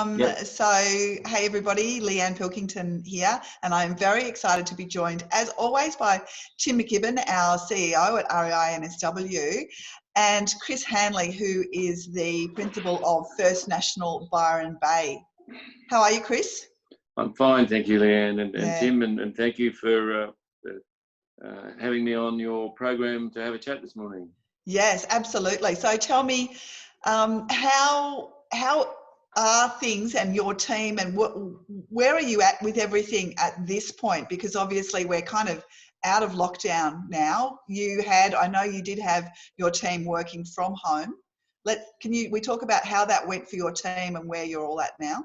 Yep. So, hey everybody, Leanne Pilkington here, and I'm very excited to be joined, as always, by Tim McKibbin, our CEO at REINSW, and Chris Hanley, who is the principal of First National Byron Bay. How are you, Chris? I'm fine, thank you, Leanne, and Tim, and thank you for having me on your program to have a chat this morning. Yes, absolutely. So tell me, how are things and your team, and where are you at with everything at this point? Because obviously we're kind of out of lockdown now. I know you did have your team working from home. We talk about how that went for your team and where you're all at now?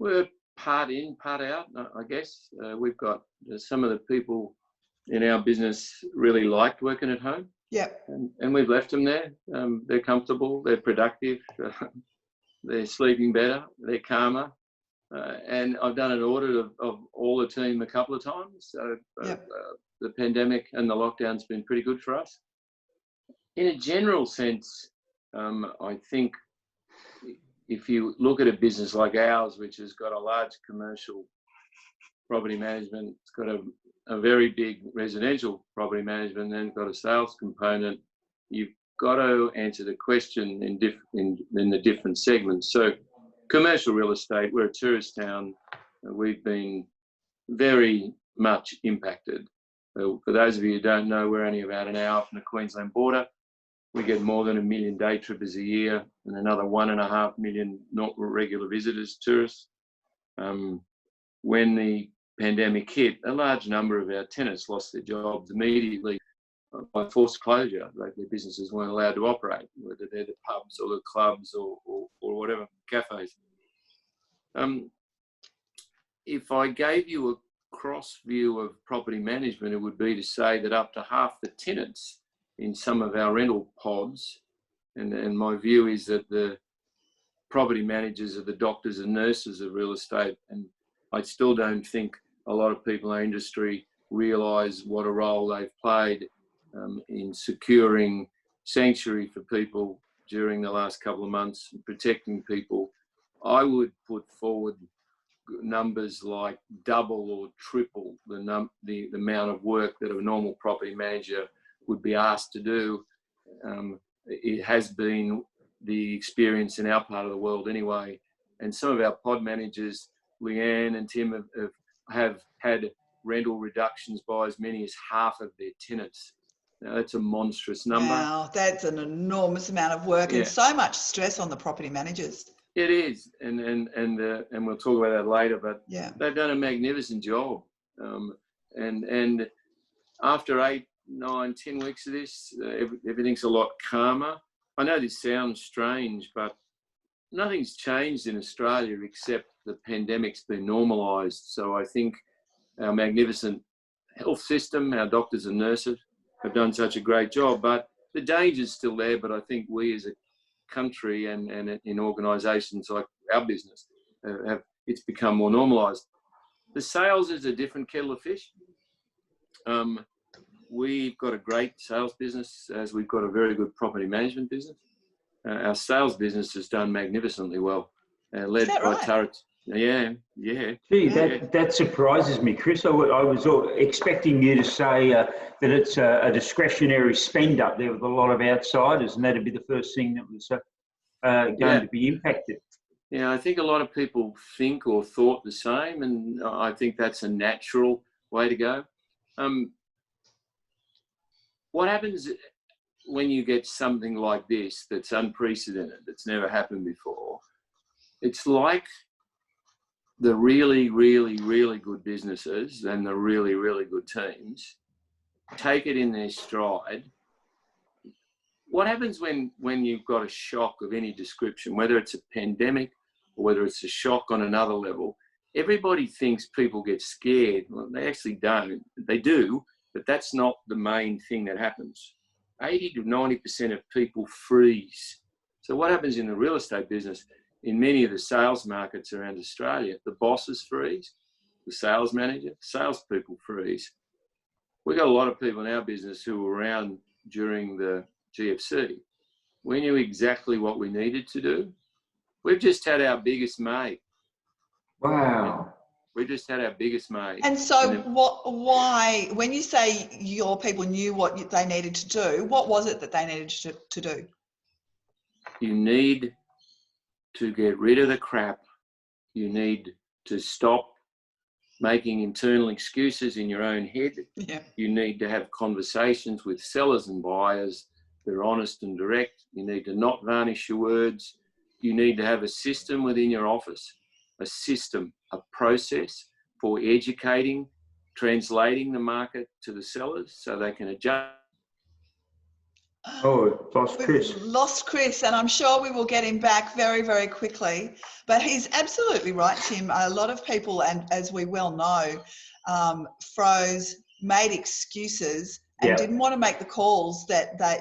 We're part in, part out, I guess. We've got some of the people in our business really liked working at home. Yep. And we've left them there. They're comfortable, they're productive, they're sleeping better, they're calmer. And I've done an audit of all the team a couple of times. So the pandemic and the lockdown's been pretty good for us. In a general sense, I think if you look at a business like ours, which has got a large commercial property management, it's got a very big residential property management, and got a sales component, you've got to answer the question in the different segments. So commercial real estate, we're a tourist town. We've been very much impacted. For those of you who don't know, we're only about an hour from the Queensland border. We get more than 1 million day trippers a year and another 1.5 million not regular visitors, tourists. When the pandemic hit, a large number of our tenants lost their jobs immediately by forced closure. Their businesses weren't allowed to operate, whether they're the pubs or the clubs or whatever, cafes. If I gave you a cross view of property management, it would be to say that up to half the tenants in some of our rental pods, and my view is that the property managers are the doctors and nurses of real estate, and I still don't think a lot of people in our industry realise what a role they've played in securing sanctuary for people during the last couple of months, protecting people. I would put forward numbers like double or triple the amount of work that a normal property manager would be asked to do. It has been the experience in our part of the world anyway, and some of our pod managers, Leanne and Tim, have had rental reductions by as many as half of their tenants. Now, that's a monstrous number. Wow, that's an enormous amount of work and so much stress on the property managers. It is, and we'll talk about that later, but they've done a magnificent job. And after 8, 9, 10 weeks of this, everything's a lot calmer. I know this sounds strange, but nothing's changed in Australia except the pandemic's been normalised. So I think our magnificent health system, our doctors and nurses have done such a great job, but the danger's still there. But I think we as a country and in organisations like our business, it's become more normalised. The sales is a different kettle of fish. We've got a great sales business, as we've got a very good property management business. Our sales business has done magnificently well, led by Turrets. Yeah. Gee, that surprises me, Chris. I was expecting you to say that it's a discretionary spend up there with a lot of outsiders, and that'd be the first thing that was going to be impacted. Yeah, I think a lot of people think or thought the same, and I think that's a natural way to go. What happens when you get something like this that's unprecedented, that's never happened before? It's like the really, really, really good businesses and the really, really good teams take it in their stride. What happens when you've got a shock of any description, whether it's a pandemic or whether it's a shock on another level? Everybody thinks people get scared. Well, they actually don't. They do, but that's not the main thing that happens. 80 to 90% of people freeze. So what happens in the real estate business, in many of the sales markets around Australia, the bosses freeze, the sales manager, salespeople freeze. We've got a lot of people in our business who were around during the GFC. We knew exactly what we needed to do. We've just had our biggest May. Wow. We just had our biggest May. And so why, when you say your people knew what they needed to do, what was it that they needed to do? You need to get rid of the crap. You need to stop making internal excuses in your own head. Yeah. You need to have conversations with sellers and buyers that are honest and direct. You need to not varnish your words. You need to have a system within your office, a system, a process for educating, translating the market to the sellers so they can adjust. Oh, lost Chris. We've lost Chris, and I'm sure we will get him back very, very quickly. But he's absolutely right, Tim. A lot of people, and as we well know, froze, made excuses, and didn't want to make the calls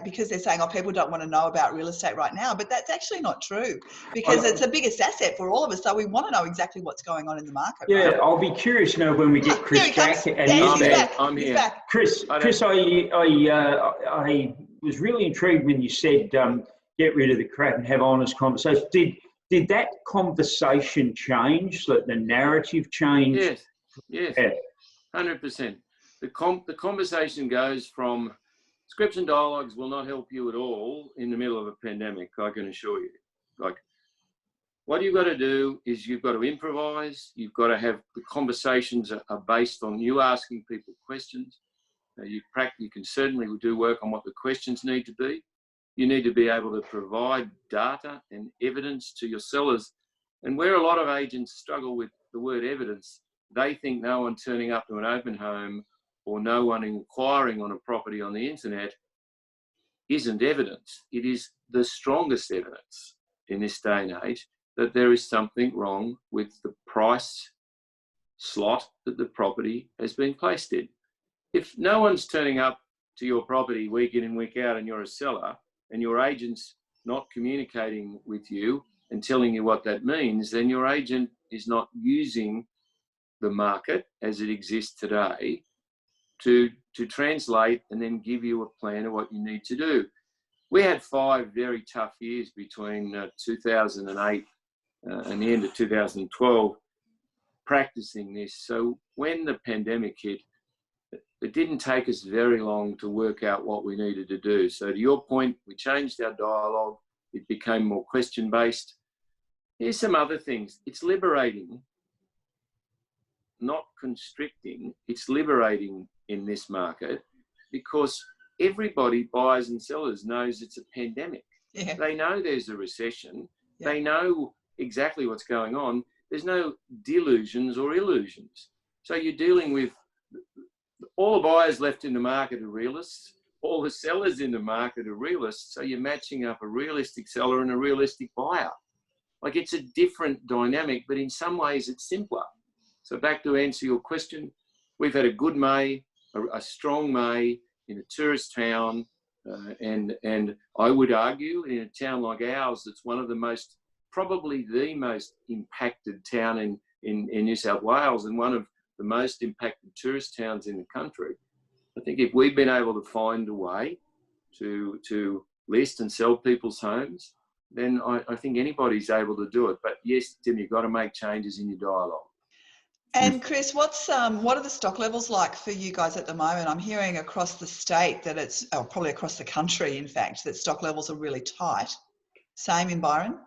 because they're saying, oh, people don't want to know about real estate right now. But that's actually not true, because it's the biggest asset for all of us. So we want to know exactly what's going on in the market. Yeah, right? I'll be curious to know when we get Chris back. And I'm here. Back. Chris, I was really intrigued when you said get rid of the crap and have honest conversations. Did that conversation change? That the narrative changed? Yes, 100%. The conversation goes from scripts and dialogues will not help you at all in the middle of a pandemic, I can assure you. Like, what you've got to do is you've got to improvise. You've got to have the conversations are based on you asking people questions. You can certainly do work on what the questions need to be. You need to be able to provide data and evidence to your sellers. And where a lot of agents struggle with the word evidence, they think no one turning up to an open home or no one inquiring on a property on the internet isn't evidence. It is the strongest evidence in this day and age that there is something wrong with the price slot that the property has been placed in. If no one's turning up to your property week in and week out and you're a seller and your agent's not communicating with you and telling you what that means, then your agent is not using the market as it exists today to translate and then give you a plan of what you need to do. We had 5 very tough years between 2008 and the end of 2012 practicing this. So when the pandemic hit, it didn't take us very long to work out what we needed to do. So to your point, we changed our dialogue. It became more question-based. Here's some other things. It's liberating, not constricting. It's liberating in this market because everybody, buyers and sellers, knows it's a pandemic. Yeah. They know there's a recession. Yeah. They know exactly what's going on. There's no delusions or illusions. So you're dealing with all the buyers left in the market are realists. All the sellers in the market are realists. So you're matching up a realistic seller and a realistic buyer. Like, it's a different dynamic, but in some ways it's simpler. So back to answer your question, we've had a good May, a strong May in a tourist town. And I would argue in a town like ours, that's one of the most, probably the most impacted town in New South Wales and one of the most impacted tourist towns in the country. I think if we've been able to find a way to list and sell people's homes, then I think anybody's able to do it. But yes, Tim, you've got to make changes in your dialogue. And Chris, what are the stock levels like for you guys at the moment? I'm hearing across the state that it's, or probably across the country, in fact, that stock levels are really tight. Same in Byron?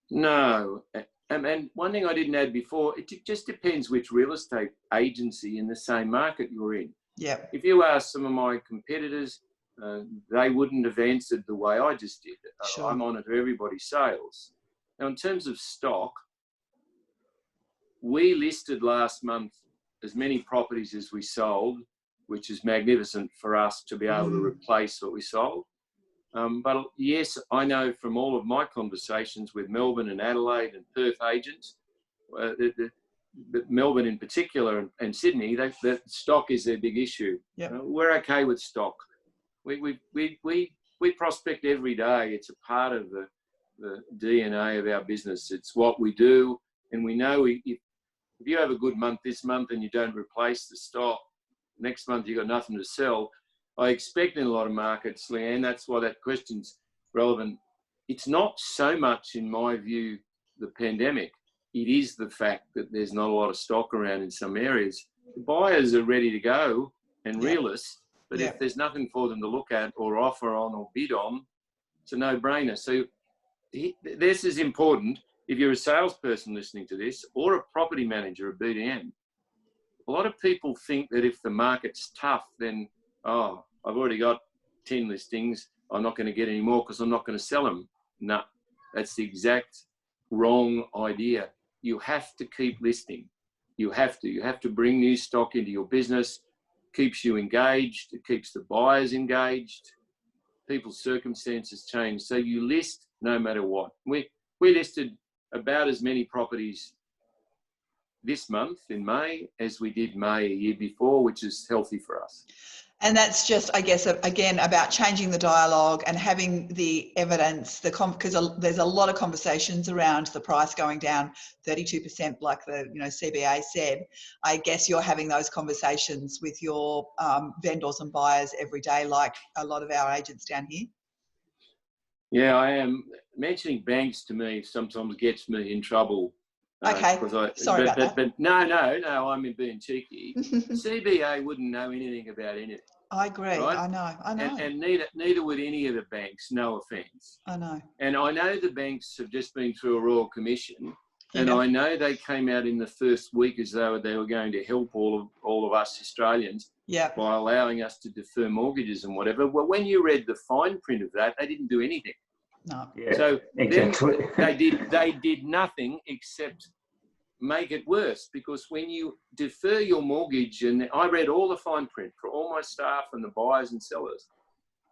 No. And one thing I didn't add before, it just depends which real estate agency in the same market you're in. Yeah. If you ask some of my competitors, they wouldn't have answered the way I just did. Sure. I monitor everybody's sales. Now, in terms of stock, we listed last month as many properties as we sold, which is magnificent for us to be able to replace what we sold. But yes, I know from all of my conversations with Melbourne and Adelaide and Perth agents, Melbourne in particular and Sydney, that stock is their big issue. Yep. We're okay with stock. We prospect every day. It's a part of the DNA of our business. It's what we do, and we know if you have a good month this month and you don't replace the stock, next month you've got nothing to sell. I expect in a lot of markets, Leanne, that's why that question's relevant. It's not so much, in my view, the pandemic. It is the fact that there's not a lot of stock around in some areas. The buyers are ready to go and realists, but if there's nothing for them to look at or offer on or bid on, it's a no-brainer. So this is important. If you're a salesperson listening to this, or a property manager, a BDM, a lot of people think that if the market's tough, then, oh, I've already got 10 listings, I'm not going to get any more because I'm not going to sell them. No, that's the exact wrong idea. You have to keep listing. You have to bring new stock into your business. Keeps you engaged. It keeps the buyers engaged. People's circumstances change. So you list no matter what. We listed about as many properties this month in May as we did May a year before, which is healthy for us. And that's just, I guess, again, about changing the dialogue and having the evidence, because there's a lot of conversations around the price going down 32%, like the CBA said. I guess you're having those conversations with your vendors and buyers every day, like a lot of our agents down here. Yeah, I am. Mentioning banks to me sometimes gets me in trouble. Okay, sorry about that. But no, I'm being cheeky. CBA wouldn't know anything about anything. I agree. Right? I know. And neither would any of the banks. No offence. I know. And I know the banks have just been through a Royal Commission, and I know they came out in the first week as though they were going to help all of us Australians by allowing us to defer mortgages and whatever. Well, when you read the fine print of that, they didn't do anything. No. Yeah, so exactly. they did nothing except make it worse, because when you defer your mortgage, and I read all the fine print for all my staff and the buyers and sellers,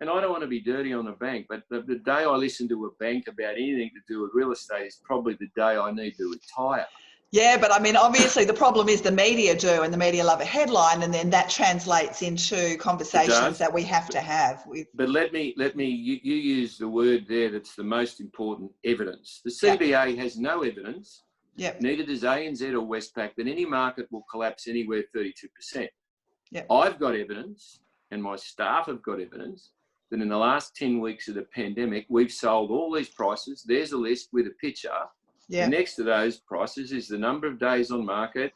and I don't want to be dirty on a bank, but the day I listen to a bank about anything to do with real estate is probably the day I need to retire. Yeah, but I mean, obviously the problem is the media do, and the media love a headline, and then that translates into conversations that we have to have. But you use the word there that's the most important, evidence. The CBA has no evidence, neither does ANZ or Westpac, that any market will collapse anywhere 32%. I've got evidence, and my staff have got evidence, that in the last 10 weeks of the pandemic, we've sold all these prices. There's a list with a picture. And next to those prices is the number of days on market,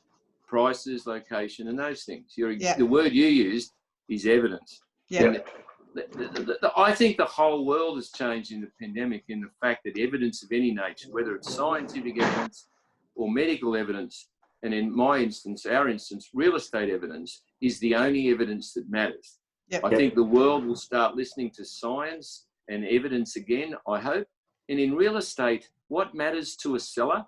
prices, location, and those things. The word you used is evidence. I think the whole world has changed in the pandemic in the fact that evidence of any nature, whether it's scientific evidence or medical evidence, and in my instance, our instance, real estate evidence, is the only evidence that matters. I think the world will start listening to science and evidence again, I hope. And in real estate, what matters to a seller?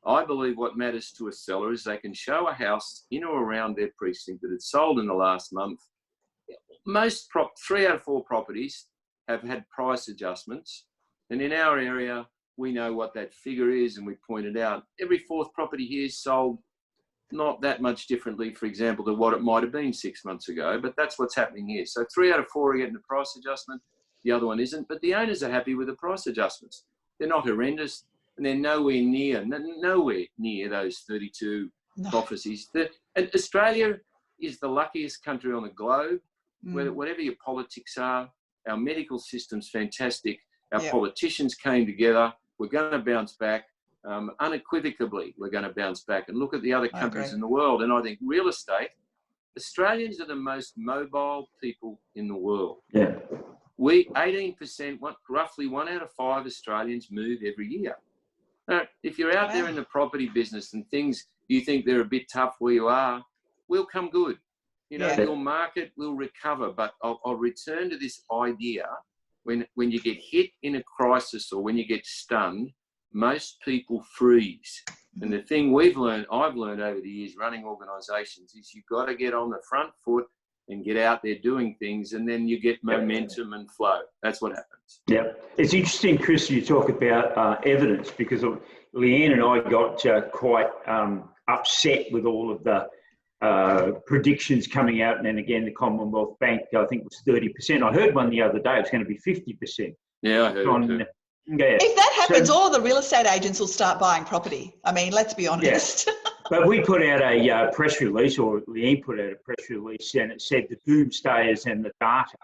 I believe what matters to a seller is they can show a house in or around their precinct that had sold in the last month. Most 3 out of 4 properties have had price adjustments. And in our area, we know what that figure is, and we pointed out every 4th property here is sold not that much differently, for example, to what it might have been 6 months ago, but that's what's happening here. So 3 out of 4 are getting a price adjustment. The other one isn't, but the owners are happy with the price adjustments. They're not horrendous, and they're nowhere near those 32 prophecies. And Australia is the luckiest country on the globe. Whatever your politics are, our medical system's fantastic. Our politicians came together. We're going to bounce back. Unequivocally, we're going to bounce back. And look at the other countries in the world. And I think real estate, Australians are the most mobile people in the world. 18%, roughly 1 out of 5 Australians move every year. Now, if you're out there in the property business and things you think they're a bit tough where you are, will come good. Your market will recover. But I'll return to this idea: when you get hit in a crisis or when you get stunned, most people freeze. And the thing I've learned over the years running organisations is you've got to get on the front foot and get out there doing things, and then you get momentum and flow. That's what happens. Yeah. It's interesting, Chris, you talk about evidence, because Leanne and I got quite upset with all of the predictions coming out. And then again, the Commonwealth Bank, I think, was 30%. I heard one the other day, it's going to be 50%. Yeah, I heard it too. If that happens, all the real estate agents will start buying property. I mean, let's be honest. But we put out a press release, or Leanne put out a press release, and it said the doomsayers and the data.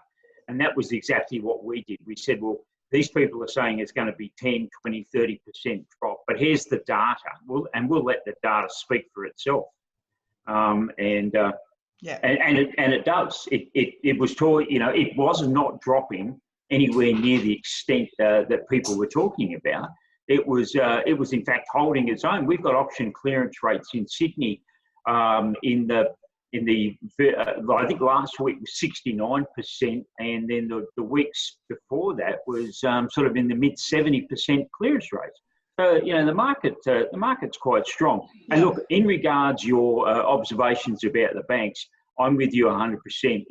And that was exactly what we did. We said, well, These people are saying it's going to be 10, 20, 30% drop. But here's the data, we'll let the data speak for itself. And it does. It was taught, it was not dropping anywhere near the extent that people were talking about. It was in fact holding its own. We've got option clearance rates in Sydney I think last week was 69%, and then the weeks before that was sort of in the mid 70% clearance rates. So the market's quite strong. Yeah. And look, in regards your observations about the banks, I'm with you 100%.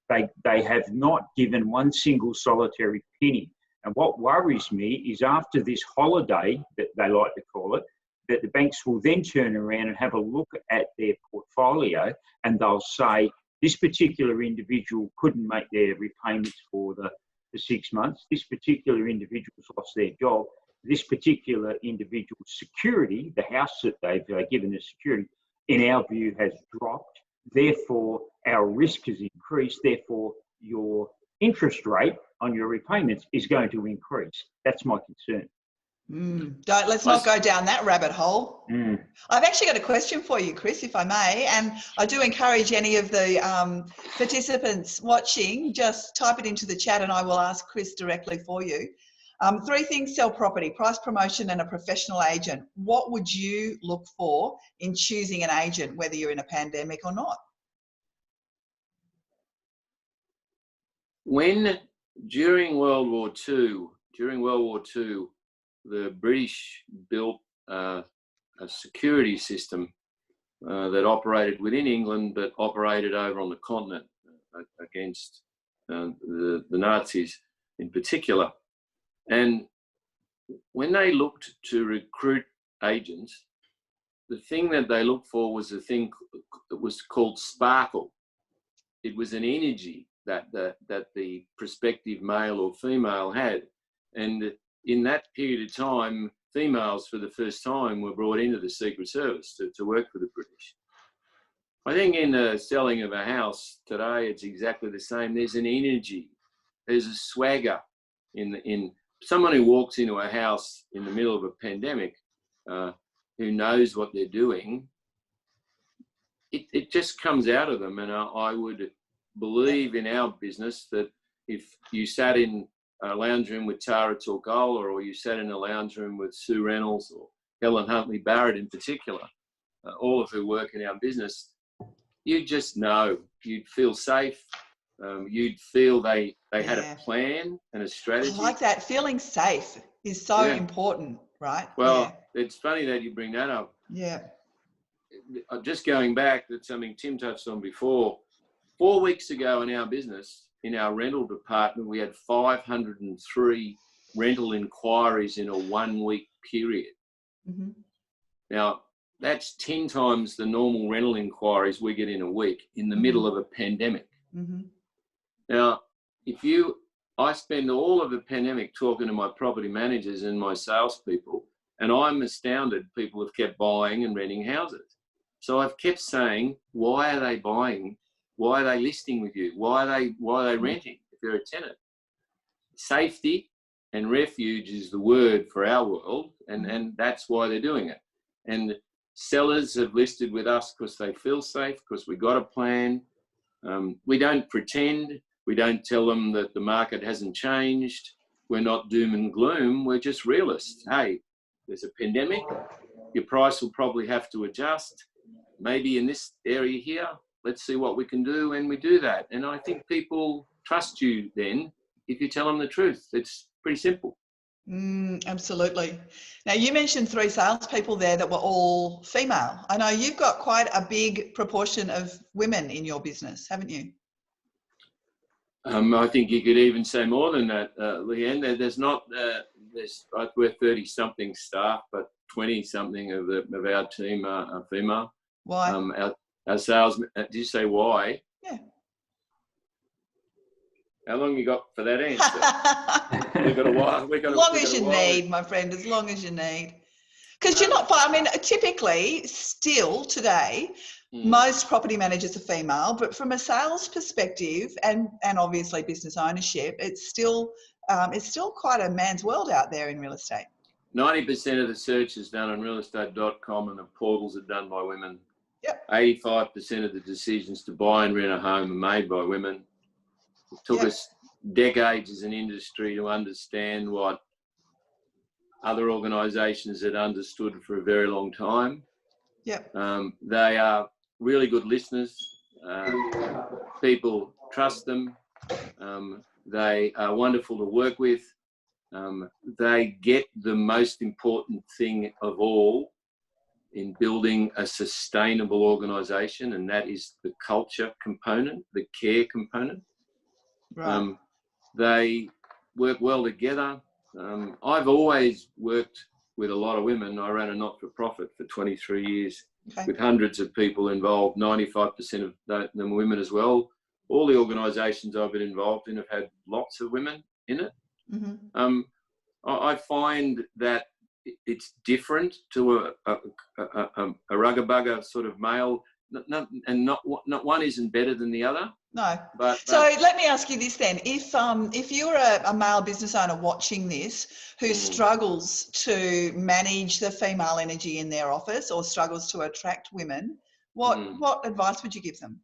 They have not given one single solitary penny. And what worries me is after this holiday, that they like to call it, that the banks will then turn around and have a look at their portfolio, and they'll say, this particular individual couldn't make their repayments for the 6 months. This particular individual's lost their job. This particular individual's security, the house that they've given as security, in our view, has dropped. Therefore, our risk has increased. Therefore, your interest rate on your repayments is going to increase. That's my concern. Let's not go down that rabbit hole. I've actually got a question for you, Chris, if I may, and I do encourage any of the participants watching, just type it into the chat and I will ask Chris directly for you. 3 things sell property: price, promotion and a professional agent. What would you look for in choosing an agent, whether you're in a pandemic or not? During World War II, the British built a security system that operated within England, but operated over on the continent against the Nazis in particular. And when they looked to recruit agents, the thing that they looked for was a thing that was called sparkle. It was an energy that the prospective male or female had. And in that period of time, females for the first time were brought into the Secret Service to work for the British. I think in the selling of a house today, it's exactly the same. There's an energy, there's a swagger in someone who walks into a house in the middle of a pandemic, who knows what they're doing. It just comes out of them. And I would believe in our business that if you sat in a lounge room with Tara Torgola, or you sat in a lounge room with Sue Reynolds or Helen Huntley Barrett in particular, all of who work in our business, you'd just know, you'd feel safe. You'd feel they had a plan and a strategy. I like that. Feeling safe is so important, right? Well, it's funny that you bring that up. Yeah. Just going back, that's something Tim touched on before. 4 weeks ago in our business, in our rental department, we had 503 rental inquiries in a 1 week period. Mm-hmm. Now, that's 10 times the normal rental inquiries we get in a week in the middle of a pandemic. Mm-hmm. Now, I spend all of the pandemic talking to my property managers and my salespeople, and I'm astounded people have kept buying and renting houses. So I've kept saying, why are they buying? Why are they listing with you? Why are they renting if they're a tenant? Safety and refuge is the word for our world, and that's why they're doing it. And sellers have listed with us because they feel safe, because we got a plan. We don't pretend. We don't tell them that the market hasn't changed. We're not doom and gloom. We're just realists. Hey, there's a pandemic. Your price will probably have to adjust. Maybe in this area here, let's see what we can do, and we do that. And I think people trust you then if you tell them the truth. It's pretty simple. Absolutely. Now, you mentioned 3 salespeople there that were all female. I know you've got quite a big proportion of women in your business, haven't you? I think you could even say more than that, Leanne. We're 30-something staff, but 20-something of our team are female. Why? Our sales. Did you say why? Yeah. How long you got for that answer? We've got a while. As long as you need, my friend. As long as you need. Because you're not. I mean, typically, still today, most property managers are female, but from a sales perspective and obviously business ownership, it's still it's still quite a man's world out there in real estate. 90% of the search is done on realestate.com and the portals are done by women. Yep. 85% of the decisions to buy and rent a home are made by women. It took us decades as an industry to understand what other organisations had understood for a very long time. Yep. They are really good listeners. People trust them. They are wonderful to work with. They get the most important thing of all in building a sustainable organisation, and that is the culture component, the care component. Right. They work well together. I've always worked with a lot of women. I ran a not-for-profit for 23 years with hundreds of people involved, 95% of them were women as well. All the organisations I've been involved in have had lots of women in it. Mm-hmm. I find that it's different to a rugger-bugger sort of male, and not one isn't better than the other. No. So let me ask you this then. If you're a male business owner watching this who struggles to manage the female energy in their office or struggles to attract women, what advice would you give them?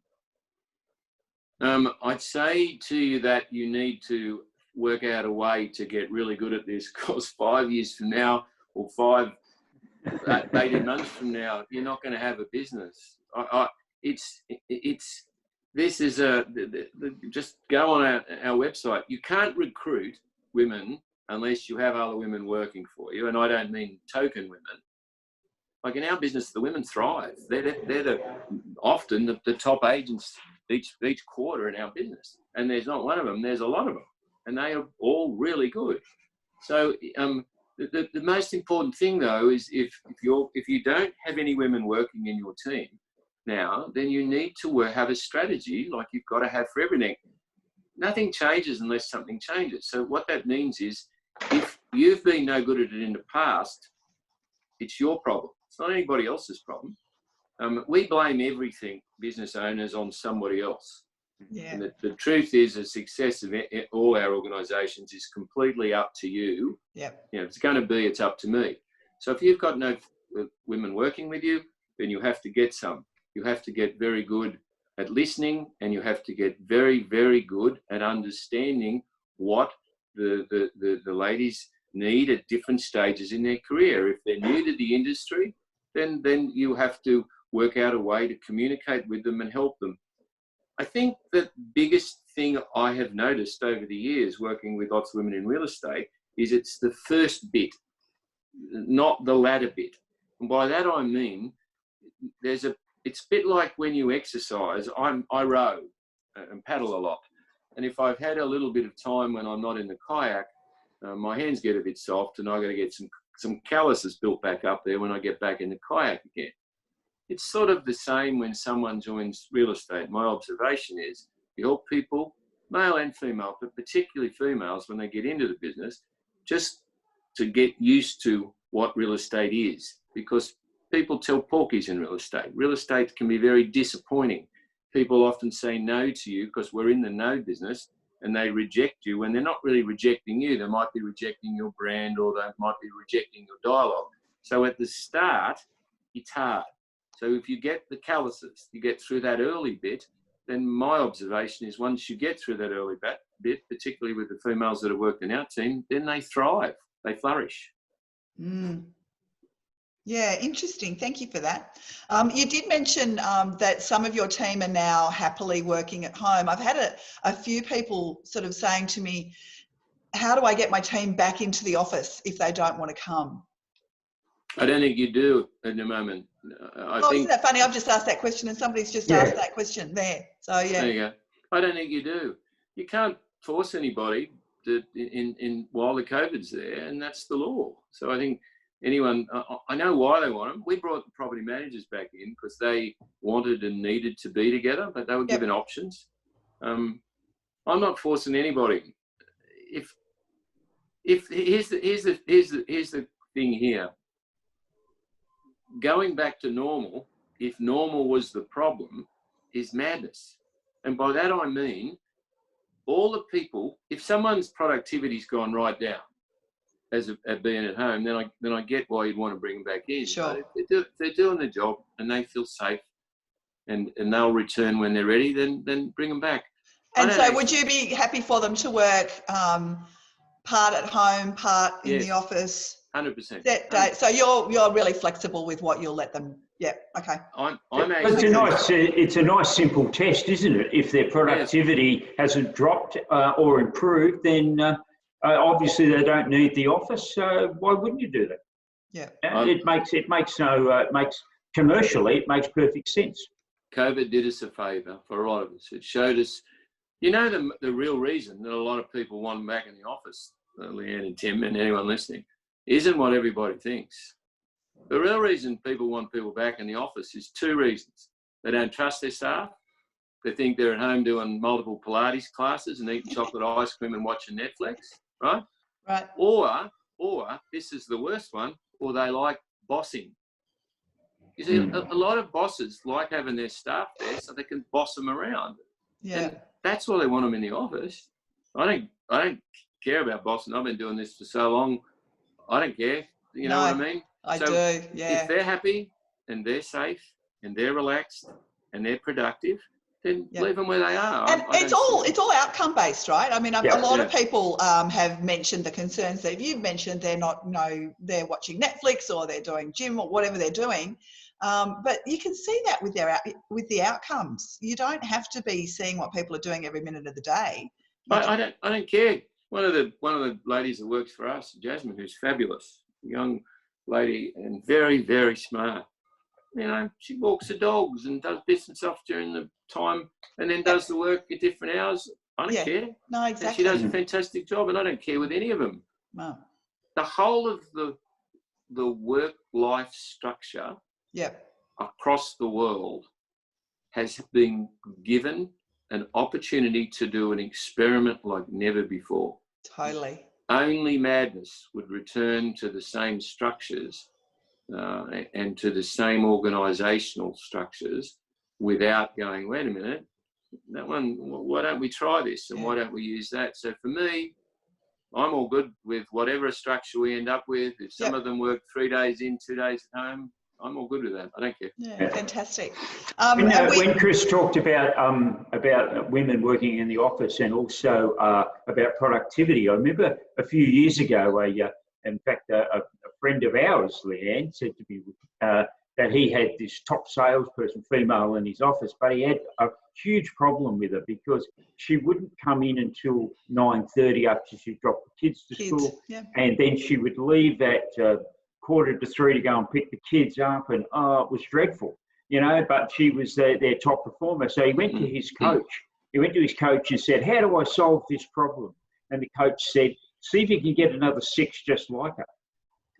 I'd say to you that you need to work out a way to get really good at this, because 5 years from now or 18 months from now, you're not going to have a business. Just go on our website. You can't recruit women unless you have other women working for you. And I don't mean token women. Like in our business, the women thrive. They're often the top agents each quarter in our business. And there's not one of them, there's a lot of them. And they are all really good. So the most important thing though is if you don't have any women working in your team now, then you need to have a strategy like you've got to have for everything. Nothing changes unless something changes. So what that means is if you've been no good at it in the past, it's your problem. It's not anybody else's problem. We blame everything, business owners, on somebody else. Yeah. And the truth is the success of all our organisations is completely up to you. Yep. You know, it's going to be, it's up to me. So if you've got no women working with you, then you have to get some. You have to get very good at listening, and you have to get very, very good at understanding what the ladies need at different stages in their career. If they're new to the industry, then you have to work out a way to communicate with them and help them. I think the biggest thing I have noticed over the years working with lots of women in real estate is it's the first bit, not the latter bit. And by that I mean it's a bit like when you exercise. I row and paddle a lot. And if I've had a little bit of time when I'm not in the kayak, my hands get a bit soft and I've got to get some calluses built back up there when I get back in the kayak again. It's sort of the same when someone joins real estate. My observation is you help people, male and female, but particularly females when they get into the business, just to get used to what real estate is. Because people tell porkies in real estate. Real estate can be very disappointing. People often say no to you because we're in the no business, and they reject you when they're not really rejecting you. They might be rejecting your brand, or they might be rejecting your dialogue. So at the start, it's hard. So if you get the calluses, you get through that early bit, then my observation is once you get through that early bit, particularly with the females that have worked in our team, then they thrive, they flourish. Mm. Yeah, interesting. Thank you for that. You did mention that some of your team are now happily working at home. I've had a few people sort of saying to me, how do I get my team back into the office if they don't want to come? I don't think you do at the moment. Isn't that funny? I've just asked that question and somebody's just asked that question there. So, yeah. There you go. I don't think you do. You can't force anybody while the COVID's there, and that's the law. So I think anyone, I know why they want them. We brought the property managers back in because they wanted and needed to be together, but they were given options. I'm not forcing anybody. Here's the thing here. Going back to normal, if normal was the problem, is madness. And by that I mean, all the people, if someone's productivity's gone right down as at being at home, then I get why you'd want to bring them back in. Sure. If they're doing their job and they feel safe and they'll return when they're ready, then bring them back. And so would you be happy for them to work part at home, part in the office? 100%. That day. So you're really flexible with what you'll let them. Yeah. Okay. It's a nice simple test, isn't it? If their productivity hasn't dropped or improved, then obviously they don't need the office. So why wouldn't you do that? Yeah. It makes commercially it makes perfect sense. COVID did us a favour for a lot of us. It showed us, the real reason that a lot of people want back in the office, Leanne and Tim and anyone listening, isn't what everybody thinks. The real reason people want people back in the office is two reasons. They don't trust their staff. They think they're at home doing multiple Pilates classes and eating chocolate ice cream and watching Netflix, right? Right. Or this is the worst one, or they like bossing. You see, a lot of bosses like having their staff there so they can boss them around. Yeah. And that's why they want them in the office. I don't care about bossing. I've been doing this for so long. I don't care. You know what I mean? I do, yeah. If they're happy and they're safe and they're relaxed and they're productive, then leave them where they are. And it's all outcome based, right? I mean, a lot of people have mentioned the concerns that you've mentioned. They're not, they're watching Netflix or they're doing gym or whatever they're doing. But you can see that with the outcomes. You don't have to be seeing what people are doing every minute of the day. I don't care. One of the ladies that works for us, Jasmine, who's fabulous, young lady and very, very smart. She walks the dogs and does bits and stuff during the time and then does the work at different hours. I don't care. No, exactly. And she does a fantastic job and I don't care with any of them. No. The whole of the work-life structure across the world has been given an opportunity to do an experiment like never before. Totally. Only madness would return to the same structures and to the same organisational structures without going, wait a minute, that one, why don't we try this and why don't we use that? So for me, I'm all good with whatever structure we end up with. If some of them work 3 days in, 2 days at home, I'm all good with that. I don't care. Yeah, fantastic. When Chris talked about women working in the office and also about productivity, I remember a few years ago, in fact, a friend of ours, Leanne, said to me that he had this top salesperson, female, in his office, but he had a huge problem with her because she wouldn't come in until 9:30 after she dropped the kids to school, and then she would leave at 2:45 to go and pick the kids up, and it was dreadful, but she was their top performer. So he went to his coach. He went to his coach and said, how do I solve this problem? And the coach said, see if you can get another 6 just like her.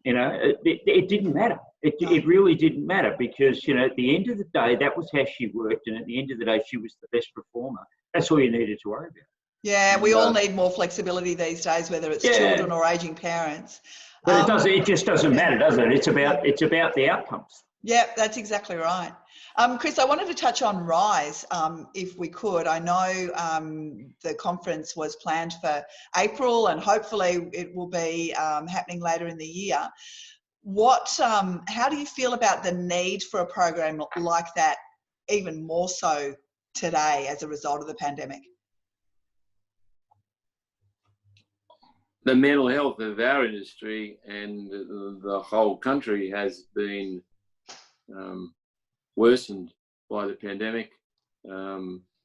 It didn't matter. It really didn't matter because, at the end of the day, that was how she worked. And at the end of the day, she was the best performer. That's all you needed to worry about. Yeah, we all need more flexibility these days, whether it's children or aging parents. But it just doesn't matter, does it? It's about the outcomes. Yeah, that's exactly right. Chris, I wanted to touch on REINSW, if we could. I know the conference was planned for April and hopefully it will be happening later in the year. How do you feel about the need for a program like that, even more so today as a result of the pandemic? The mental health of our industry and the whole country has been worsened by the pandemic.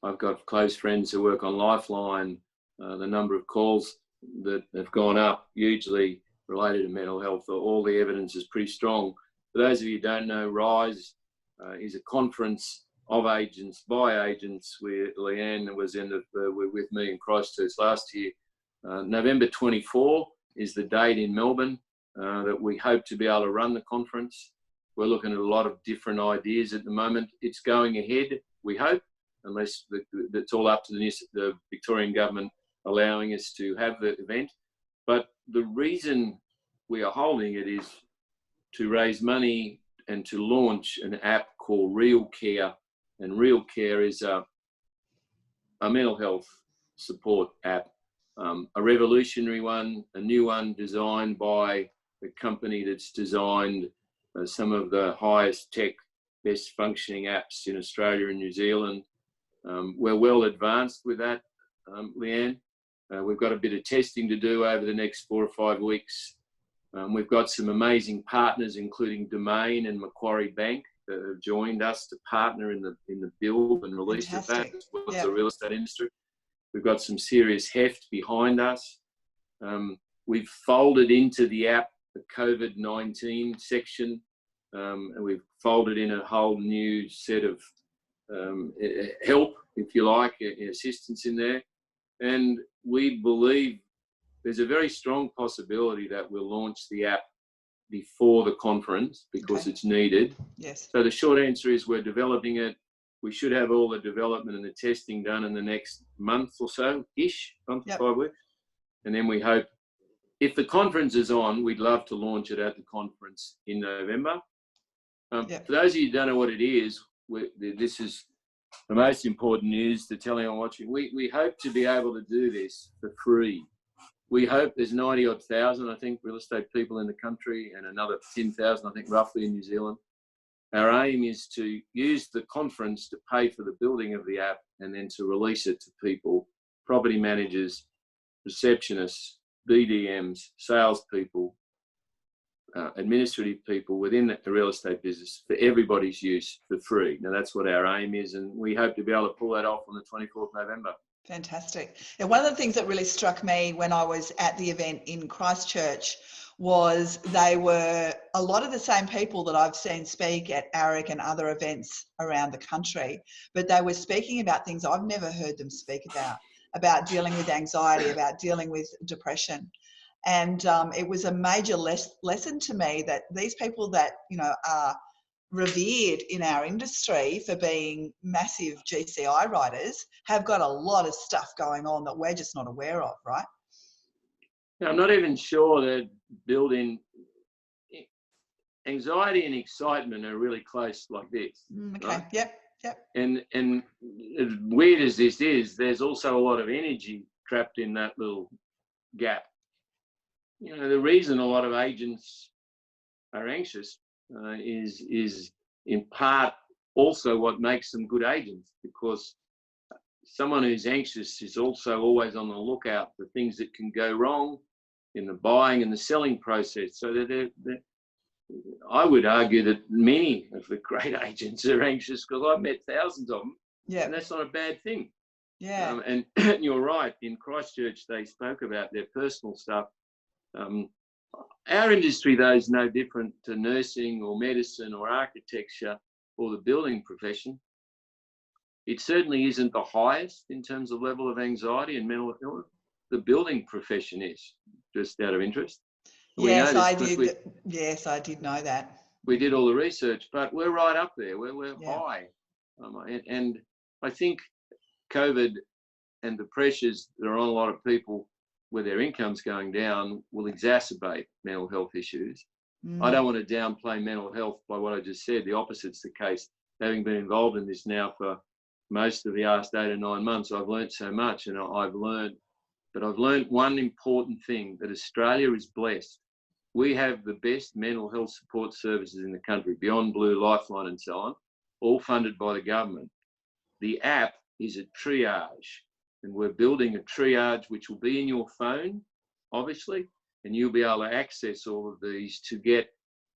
I've got close friends who work on Lifeline. The number of calls that have gone up hugely related to mental health. All the evidence is pretty strong. For those of you who don't know, RISE is a conference of agents, by agents, where Leanne was with me in Christchurch last year. November 24 is the date in Melbourne that we hope to be able to run the conference. We're looking at a lot of different ideas at the moment. It's going ahead, we hope, unless it's all up to the Victorian government allowing us to have the event. But the reason we are holding it is to raise money and to launch an app called Real Care. And Real Care is a mental health support app, a revolutionary one, a new one designed by the company that's designed some of the highest tech, best functioning apps in Australia and New Zealand. We're well advanced with that, Leanne. We've got a bit of testing to do over the next 4 or 5 weeks. We've got some amazing partners, including Domain and Macquarie Bank, that have joined us to partner in the build and release of that, as well as the real estate industry. We've got some serious heft behind us. We've folded into the app the COVID-19 section, and we've folded in a whole new set of help, if you like, assistance in there. And we believe there's a very strong possibility that we'll launch the app before the conference because it's needed. Yes. So the short answer is we're developing it. We should have all the development and the testing done in the next month or so-ish, month to 5 weeks. And then we hope, if the conference is on, we'd love to launch it at the conference in November. For those of you who don't know what it is, this is the most important news to tell anyone watching. We hope to be able to do this for free. We hope there's 90-odd thousand, I think, real estate people in the country, and another 10,000, I think, roughly in New Zealand. Our aim is to use the conference to pay for the building of the app and then to release it to people, property managers, receptionists, BDMs, salespeople, administrative people within the real estate business for everybody's use for free. Now, that's what our aim is, and we hope to be able to pull that off on the 24th of November. Fantastic. And one of the things that really struck me when I was at the event in Christchurch was they were a lot of the same people that I've seen speak at ARIC and other events around the country, but they were speaking about things I've never heard them speak about dealing with anxiety, about dealing with depression. And it was a major lesson to me that these people that, you know, are revered in our industry for being massive GCI writers have got a lot of stuff going on that we're just not aware of, right? Now, I'm not even sure that building anxiety and excitement are really close like this. Okay. Right? Yep. And as weird as this is, there's also a lot of energy trapped in that little gap. You know, the reason a lot of agents are anxious is in part also what makes them good agents, because someone who's anxious is also always on the lookout for things that can go wrong in the buying and the selling process. So I would argue that many of the great agents are anxious, because I've met thousands of them, and that's not a bad thing. Yeah. And you're right, in Christchurch they spoke about their personal stuff. Our industry, though, is no different to nursing or medicine or architecture or the building profession. It certainly isn't the highest in terms of level of anxiety and mental illness. The building profession is, just out of interest. Yes, I did. Yes, I did know that. We did all the research, but we're right up there. We're high. And I think COVID and the pressures that are on a lot of people where their income's going down will exacerbate mental health issues. I don't want to downplay mental health by what I just said. The opposite's the case. Having been involved in this now for most of the last 8 or 9 months, I've learned so much, and I've learned one important thing, that Australia is blessed. We have the best mental health support services in the country, Beyond Blue, Lifeline and so on, all funded by the government. The app is a triage, and we're building a triage which will be in your phone, obviously, and you'll be able to access all of these to get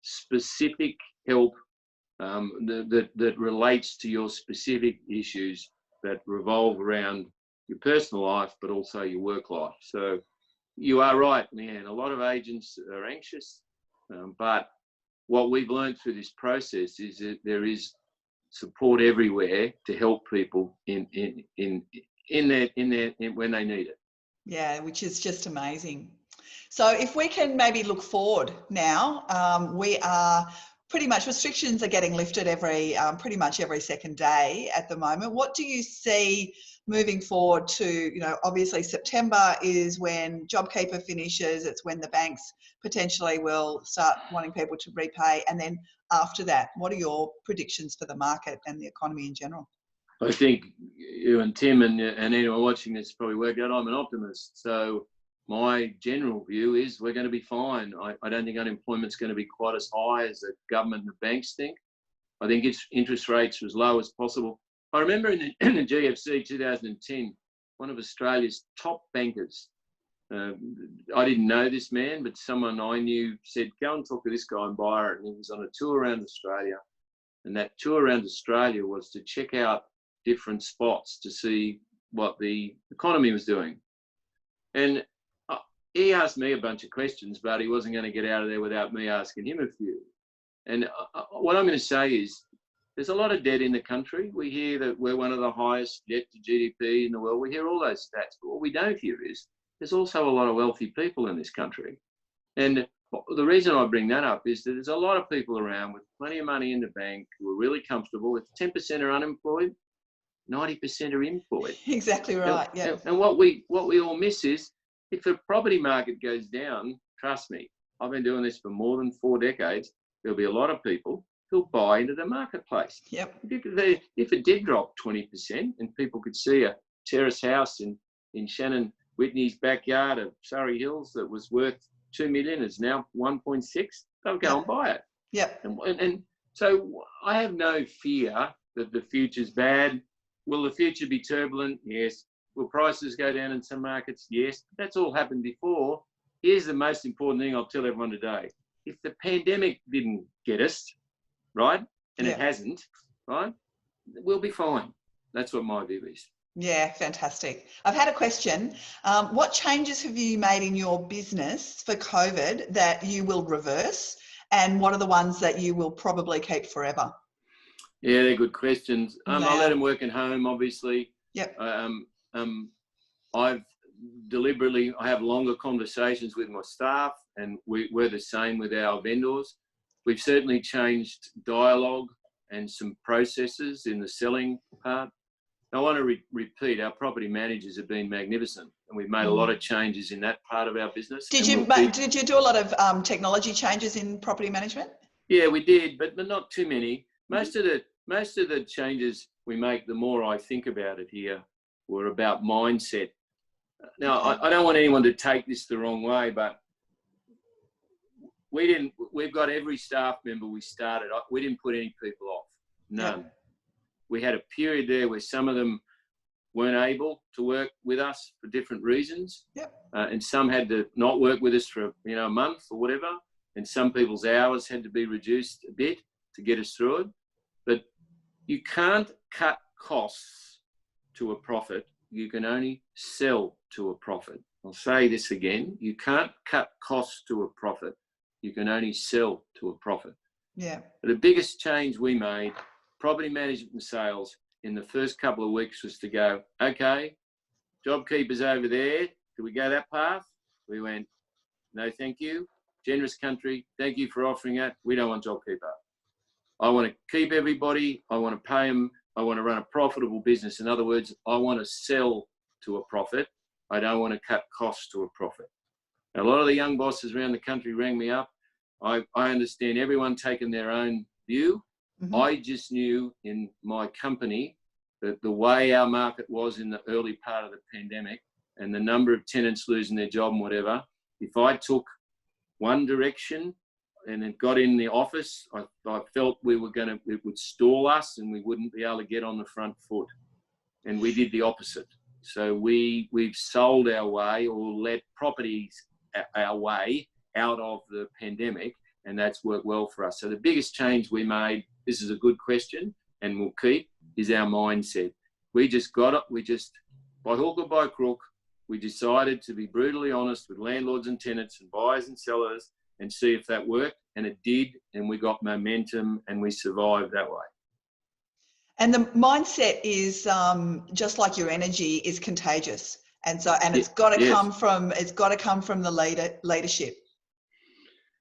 specific help that relates to your specific issues that revolve around your personal life, but also your work life. So you are right, Leanne. A lot of agents are anxious, but what we've learned through this process is that there is support everywhere to help people in when they need it. Yeah, which is just amazing. So if we can maybe look forward now, we are pretty much, restrictions are getting lifted pretty much every second day at the moment. What do you see moving forward to, obviously September is when JobKeeper finishes, it's when the banks potentially will start wanting people to repay. And then after that, what are your predictions for the market and the economy in general? I think you and Tim and anyone watching this probably worked out I'm an optimist. So my general view is we're going to be fine. I don't think unemployment's going to be quite as high as the government and the banks think. I think its interest rates are as low as possible. I remember in the GFC 2010, one of Australia's top bankers, I didn't know this man, but someone I knew said, go and talk to this guy in Byron. And he was on a tour around Australia. And that tour around Australia was to check out different spots to see what the economy was doing. And he asked me a bunch of questions, but he wasn't going to get out of there without me asking him a few. And what I'm going to say is there's a lot of debt in the country. We hear that we're one of the highest debt to GDP in the world. We hear all those stats, but what we don't hear is there's also a lot of wealthy people in this country. And the reason I bring that up is that there's a lot of people around with plenty of money in the bank who are really comfortable. If 10% are unemployed, 90% are employed. Exactly right. Yeah. And what we all miss is if the property market goes down, trust me, I've been doing this for more than 4 decades. There'll be a lot of people who'll buy into the marketplace. Yep. If it did drop 20% and people could see a terrace house in Shannon Whitney's backyard of Surrey Hills that was worth 2 million is now 1.6, they'll go and buy it. Yep. And so I have no fear that the future's bad. Will the future be turbulent? Yes. Will prices go down in some markets? Yes. That's all happened before. Here's the most important thing I'll tell everyone today. If the pandemic didn't get us, right, and it hasn't, right, we'll be fine. That's what my view is. Yeah, fantastic. I've had a question. What changes have you made in your business for COVID that you will reverse? And what are the ones that you will probably keep forever? Yeah, they're good questions. I let them work at home, obviously. Yep. I have longer conversations with my staff, and we're the same with our vendors. We've certainly changed dialogue and some processes in the selling part. I want to repeat, our property managers have been magnificent, and we've made a lot of changes in that part of our business. Did you do a lot of technology changes in property management? Yeah, we did, but not too many. Most of the changes we make, the more I think about it here, were about mindset. Now, I don't want anyone to take this the wrong way, but we've got every staff member we started, we didn't put any people off, none. Yep. We had a period there where some of them weren't able to work with us for different reasons. Yep. And some had to not work with us for a month or whatever. And some people's hours had to be reduced a bit to get us through it. But you can't cut costs to a profit. You can only sell to a profit. I'll say this again. You can't cut costs to a profit. You can only sell to a profit. Yeah. But the biggest change we made, property management and sales, in the first couple of weeks was to go, okay, JobKeeper's over there. Do we go that path? We went, no, thank you. Generous country, thank you for offering it. We don't want JobKeeper. I want to keep everybody. I want to pay them. I want to run a profitable business. In other words, I want to sell to a profit. I don't want to cut costs to a profit. Now, a lot of the young bosses around the country rang me up. I understand everyone taking their own view. Mm-hmm. I just knew in my company that the way our market was in the early part of the pandemic and the number of tenants losing their job and whatever, if I took one direction and it got in the office, I felt it would stall us and we wouldn't be able to get on the front foot. And we did the opposite. So we've sold our way or let properties our way out of the pandemic, and that's worked well for us. So the biggest change we made, this is a good question, and we'll keep, is our mindset. We just got it. We just, by hook or by crook, we decided to be brutally honest with landlords and tenants and buyers and sellers and see if that worked. And it did. And we got momentum and we survived that way. And the mindset is just like your energy is contagious. And so, and it's got to come from, the leadership.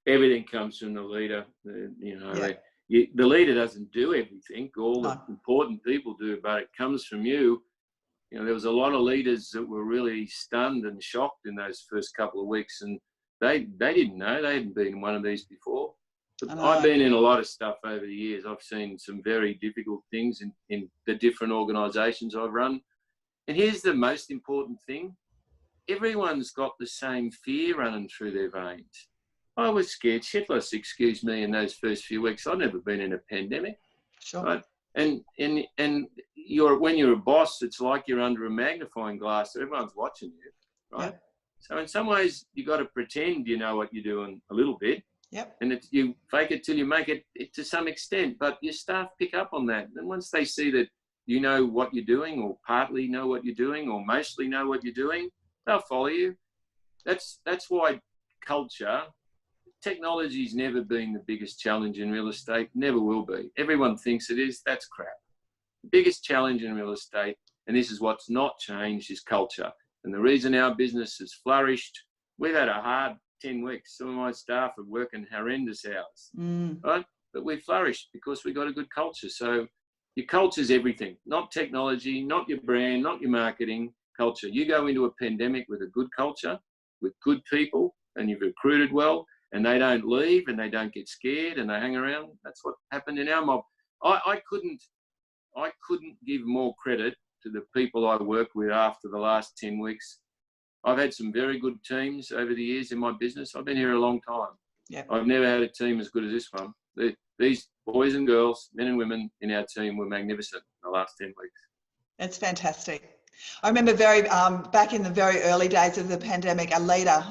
Everything comes from the leader. The leader doesn't do everything. All the important people do, but it comes from you. There was a lot of leaders that were really stunned and shocked in those first couple of weeks, and they didn't know. They hadn't been in one of these before. I've been in a lot of stuff over the years. I've seen some very difficult things in the different organisations I've run. And here's the most important thing. Everyone's got the same fear running through their veins. I was scared shitless, excuse me, in those first few weeks. I've never been in a pandemic. Sure. Right? And when you're a boss, it's like you're under a magnifying glass. So everyone's watching you, right? Yep. So in some ways, you got to pretend you know what you're doing a little bit. Yep. And you fake it till you make it to some extent. But your staff pick up on that. And once they see that you know what you're doing, or partly know what you're doing, or mostly know what you're doing, they'll follow you. That's why culture. Technology's never been the biggest challenge in real estate, never will be. Everyone thinks it is, that's crap. The biggest challenge in real estate, and this is what's not changed, is culture. And the reason our business has flourished, we've had a hard 10 weeks. Some of my staff are working horrendous hours, right? But we flourished because we got a good culture. So your culture's everything, not technology, not your brand, not your marketing, culture. You go into a pandemic with a good culture, with good people, and you've recruited well, and they don't leave and they don't get scared and they hang around. That's what happened in our mob. I couldn't give more credit to the people I worked with after the last 10 weeks. I've had some very good teams over the years in my business. I've been here a long time. Yep. I've never had a team as good as this one. These boys and girls, men and women in our team were magnificent in the last 10 weeks. That's fantastic. I remember back in the very early days of the pandemic, a leader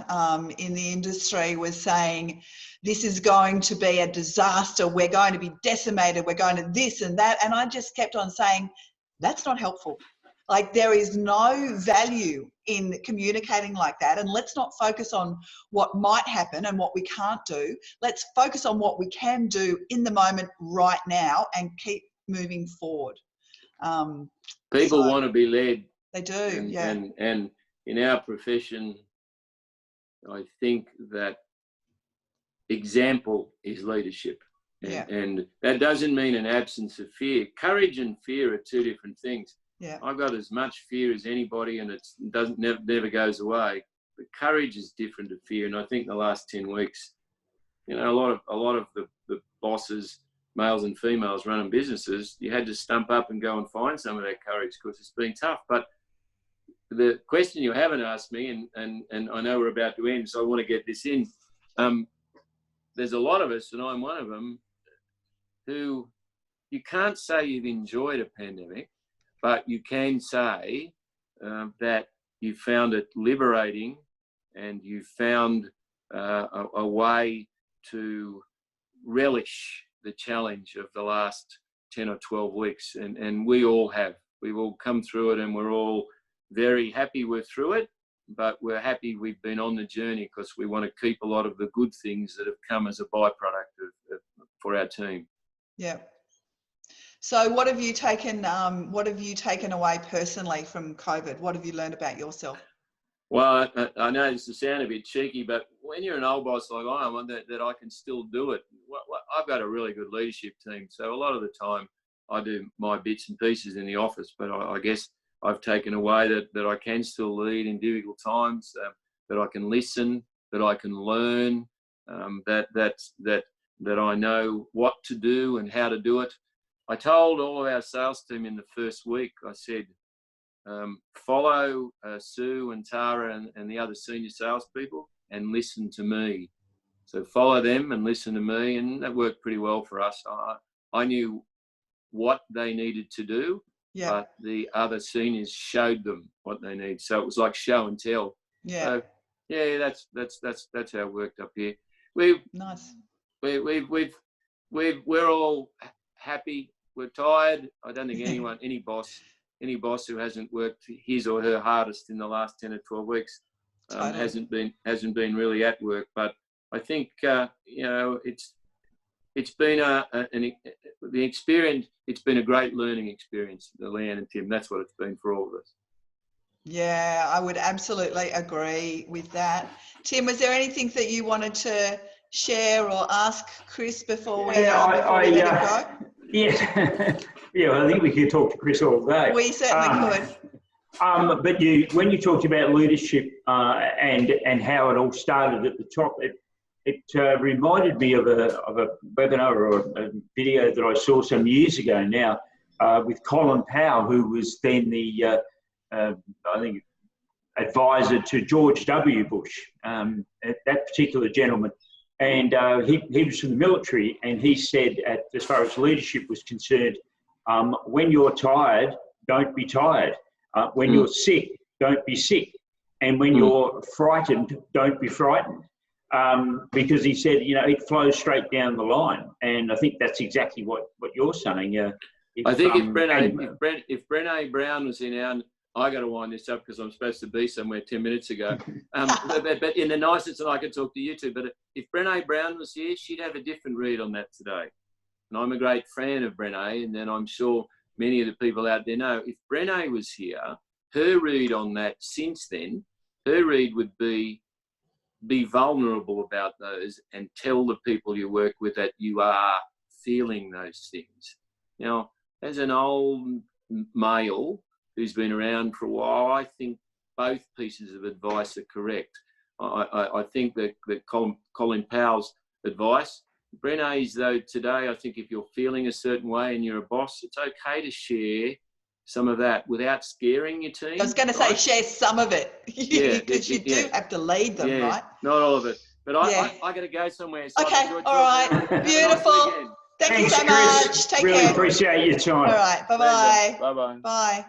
in the industry was saying, this is going to be a disaster. We're going to be decimated. We're going to this and that. And I just kept on saying, that's not helpful. Like, there is no value in communicating like that. And let's not focus on what might happen and what we can't do. Let's focus on what we can do in the moment right now and keep moving forward. People want to be led. They do, yeah. And in our profession, I think that example is leadership. And that doesn't mean an absence of fear. Courage and fear are two different things. Yeah. I've got as much fear as anybody, and it never goes away. But courage is different to fear. And I think the last 10 weeks, you know, a lot of the bosses, males and females running businesses, you had to stump up and go and find some of that courage because it's been tough. But the question you haven't asked me, and I know we're about to end, so I want to get this in. There's a lot of us, and I'm one of them, who you can't say you've enjoyed a pandemic, but you can say that you found it liberating and you found a way to relish the challenge of the last 10 or 12 weeks. And we all have. We've all come through it, and we're all very happy we're through it, but we're happy we've been on the journey because we want to keep a lot of the good things that have come as a byproduct for our team. Yeah. So what have you taken away personally from COVID? What have you learned about yourself? Well, I know this will sound a bit cheeky, but when you're an old boss like I am, that I can still do it. I've got a really good leadership team. So a lot of the time I do my bits and pieces in the office, but I guess I've taken away that I can still lead in difficult times, that I can listen, that I can learn, that I know what to do and how to do it. I told all of our sales team in the first week, I said, follow Sue and Tara and the other senior salespeople and listen to me. So follow them and listen to me, and that worked pretty well for us. I knew what they needed to do, but the other seniors showed them what they need. So it was like show and tell. Yeah. So, yeah, that's how it worked up here. Nice. We're all happy. We're tired. I don't think any boss who hasn't worked his or her hardest in the last 10 or 12 weeks hasn't been really at work. But I think it's been the experience. It's been a great learning experience, Leanne and Tim. That's what it's been for all of us. Yeah, I would absolutely agree with that. Tim, was there anything that you wanted to share or ask Chris before we let him go? Yeah, I think we could talk to Chris all day. We certainly could. But when you talked about leadership and how it all started at the top, it reminded me of a webinar or a video that I saw some years ago now with Colin Powell, who was then the, I think, advisor to George W. Bush, that particular gentleman. And he was from the military, and he said, as far as leadership was concerned, when you're tired, don't be tired. When you're sick, don't be sick. And when you're frightened, don't be frightened. Because he said, it flows straight down the line. And I think that's exactly what you're saying. I think if Brené Brown was in our, I got to wind this up because I'm supposed to be somewhere 10 minutes ago. But in the nicest, and I could talk to you too, but if Brené Brown was here, she'd have a different read on that today. And I'm a great fan of Brené, and then I'm sure many of the people out there know, if Brené was here, her read on that since then, her read would be vulnerable about those and tell the people you work with that you are feeling those things. Now, as an old male who's been around for a while, I think both pieces of advice are correct. I think that Colin Powell's advice, Brené's though today, I think if you're feeling a certain way and you're a boss, it's okay to share some of that without scaring your team. I was going to say share some of it, because you do have to lead them, right? Not all of it. But I got to go somewhere. So okay, all right, beautiful. Thanks, Thank you so Chris. much. Take really care. Appreciate your time. All right, bye-bye. Bye-bye. Bye.